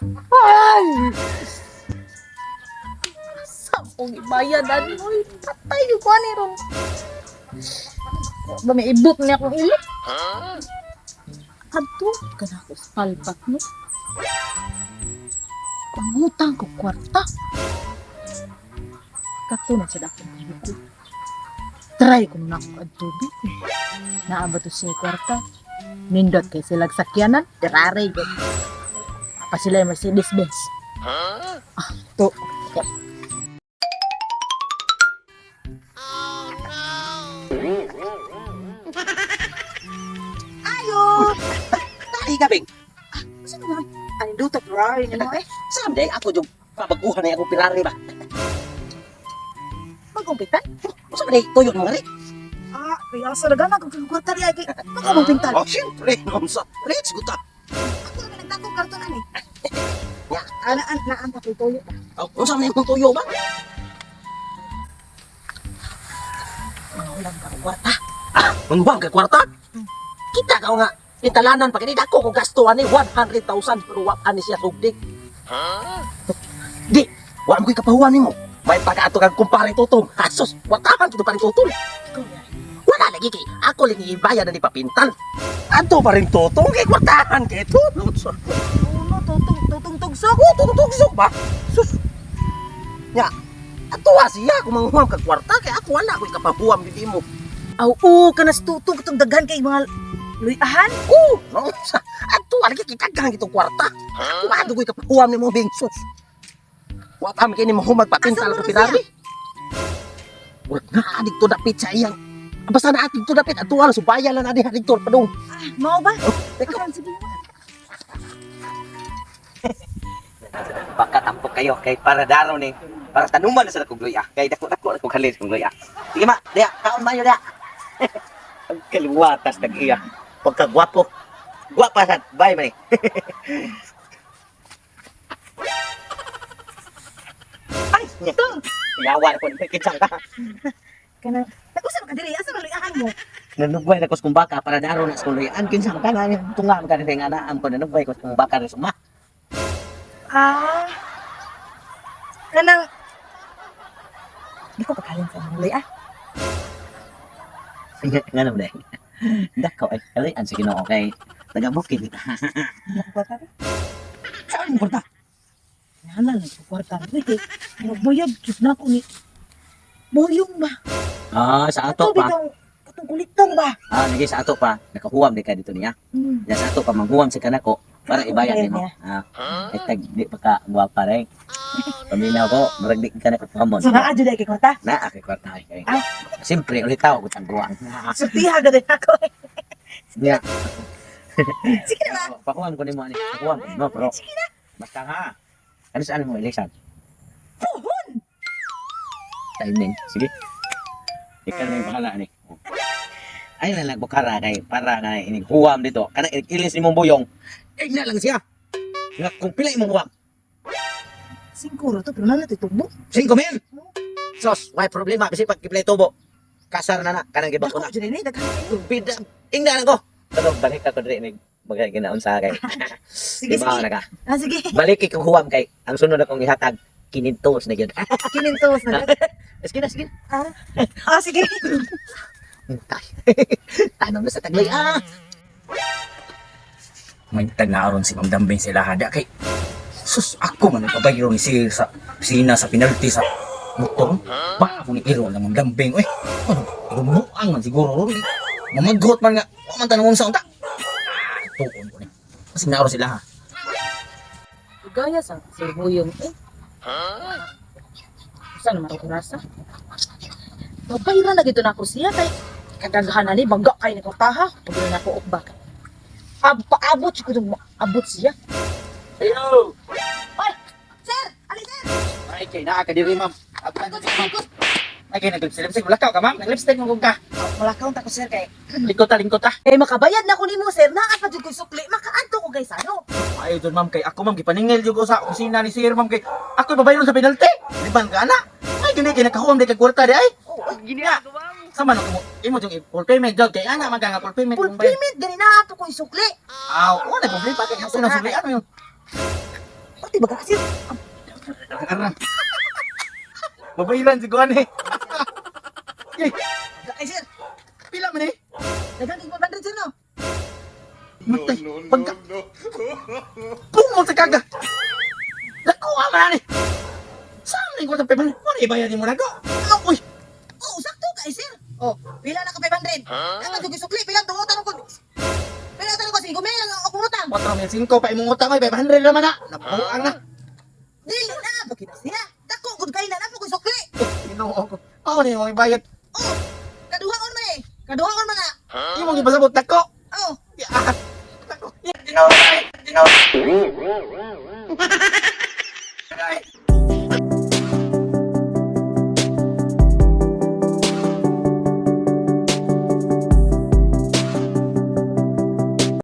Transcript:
Ay! Sa kong ibayadan mo, patay yung kuha ni Ron. Ba may ibot niya akong ilik? Adto, kana ko sa palpat mo. Pangutang ko kwarta. Katulad sa dakong ko. Try ko na ako adtubi. Naabot to siya kwarta. Nindot kay silang sakyanan, tiraray ko. Pa sila yung Mercedes-Benz. To. Ayo! Tali ka, Bing. Saan naman? Ay, dutot, right? Someday, ako yung pabaguhan na akong Ferrari ba? Magumpitan? Someday, tuyo mo rin. Kaya sa lagana kung kagugata rin ay magumpitan. Oh, siyempre, nonsa. Let's go ta. Ako naman nagtatong kartonan eh. Ya, Naan pa kay Toyo. oh, kung saan na yung tuyo ba? Ulang ka kwarta. Ang bang ka kwarta? Kita ka nga. Intalanan pa kanina ako kung gastuhan ni 100,000 pero wak ani siya tugdig. Di, wak mo kapahuan ni mo. May pag-ato kang kumpare tutong. Asos, watahan kito pa rin tutong. Wala lagi kay ako lang ibayad na ni papintal. Ato pa rin tutong kay kwartahan kay tutong. Uno, tutong tugsok. Oh, tutong ba? Sus. Nya, ato siya kung manghuam kag kwarta kay ako wala ko kapahuan bibi mo. Oo, kanas tutog itong daghan kay mga luyahan. Oh, no, sa ato lagi kitagang itong kwarta. Ako ba dugoy kapahuan ni mo bingsos. Wa pa mi kini mo magpapintal ko pinari. Wala na adik to dapit sa iyang. Basta na adik to dapit ato wala subaya lang adi adik to padung. Mao ba? Teka, Sige. Baka tampok kayo kay para daro ni para tanuman na sa kong luya kay dako ako kalis kong luya. Sige ma, diya kaon mayo diya. Ang kaluwatas nag iya. Pagkagwapo. Gwapa sad, bye man. Ay, ito. Yawa ko ni kitsang ka. Kana, nag-usap ka diri, asa man luyahan mo? Nanugway na ko kung baka para daro na sa kong luya. Ang kinsang ka nga tungam ka ni nga naam ko nanugway ko kung baka rin suma. Kanang, di ko pagkalin sa mga luya. Sige, nga naman eh. Dako ay kalian sige no okay. Taga-bukid kita. Nakakwarta ba? saan mo kwarta? Nahala, nagkakwarta. Magbayad, kit na ako ni... Boyong ba? Ah, sa ato Ito, pa. bitong, katong kulitong ba? Ah, naging sa ato pa. Nakahuwam di ka dito niya. Ya sa ato pa manghuwam si kanako para ibayad nimo. Ay tag di pa ka guwapa rin. Paminaw ko, murag di ka na pamon. So, naa dyan ay kay kwarta? Na akay kwarta kay. Ah. Siyempre ulit tao ko tangguan. Surtihan na rin ako eh. Diya. Sige na ba? Pakuhan ko nimo ani. Pakuhan ko no, pero basta ha. Ano saan mo election? Puhon! Timing. Sige. Ikaw na yung bahala ni. Ay na lang bukara kay para na inighuwam dito. Kana ilis nimong buyong. Ay na lang siya. Nga kung pila imong huwam. Siguro to, pero nalang titubo. 5,000. Sos, may problema kasi pag kiplay tubo. Kasar na kanang gibak ko na. Dako dyan eh, daghan kayo. Bida, ingna lang ko. Pero balik ako dre ni bagay ginaon sa kay. Sige, Diba sige. na ka? Sige. Balik kay huwam kay ang sunod akong ihatag kinintos na gyud. Kinintos na. Sige na, sige. Sige. Tanong na sa taglay. May tag-aaron si Ma'am Dambing sila hada kay sus ako man nagpabayro ni sir sa sina sa penalty sa motor ba ako ni iro na Ma'am Dambing oy ano rumuang man siguro ron mamagot man nga wa man tanong unsa unta tuon ko ni kasi naaro sila ha Gaya sa sibuyong eh. Saan naman ako rasa? Mabayra na dito na ako siya kay kadaghan na ni baga kay ni kwartaha. Pagod na ako ukba. Paabot siya kung abot siya. Hello. Ay! Sir! Ali sir! Ay kay naa ka diri ma'am. Abtan ko si ma'am. Ay kay nag-lipstick wala ka ma'am. Nag-lipstick mo ka. Malakaw ta ko sir kay. Likot ta. Eh makabayad na ko nimo sir. Naa pa jud ko sukli. Makaadto ko guys ano. ay doon ma'am kay ako ma'am gipaningil jud ko sa kusina ni sir ma'am kay ako babayron sa penalty liban ka ana ay gini kay nakahuwam di kay kwarta di ay Gini na. sama na ko imo jung full payment jud kay ana man ka nga full payment Full mong bayad. payment gani na ato ko sukli. Aw, wala problema kay ako na suli ano yun. Pati ba ka, sir? Arang. Babayilan si Kuan eh. Eh, Ay, sir. pila man eh. Dagang tig 500, sir, no? Matay. Pagka. Pumot sa kaga. Nakuha man na ni. Saan na yung kwarta pepan? Ano ibayad mo na ko? Uy. Oo, sakto ka, sir. Oh, pila na ka 500. Dagang tig sukli, pila tungutan ko. Pila tanong ko, 5,000 lang ako utang. 4,500 pa imong utang ay 500 naman na. Napuang na. Dili na, bakit siya? Dako, good kayo na ko sukli. Ginoo ko. Ako na yung ibayad. Oh, kaduhaon man eh. Kaduhaon man na. Imong ipasabot nako. Oh, Ya. Nako. Ginoo. Ginoo.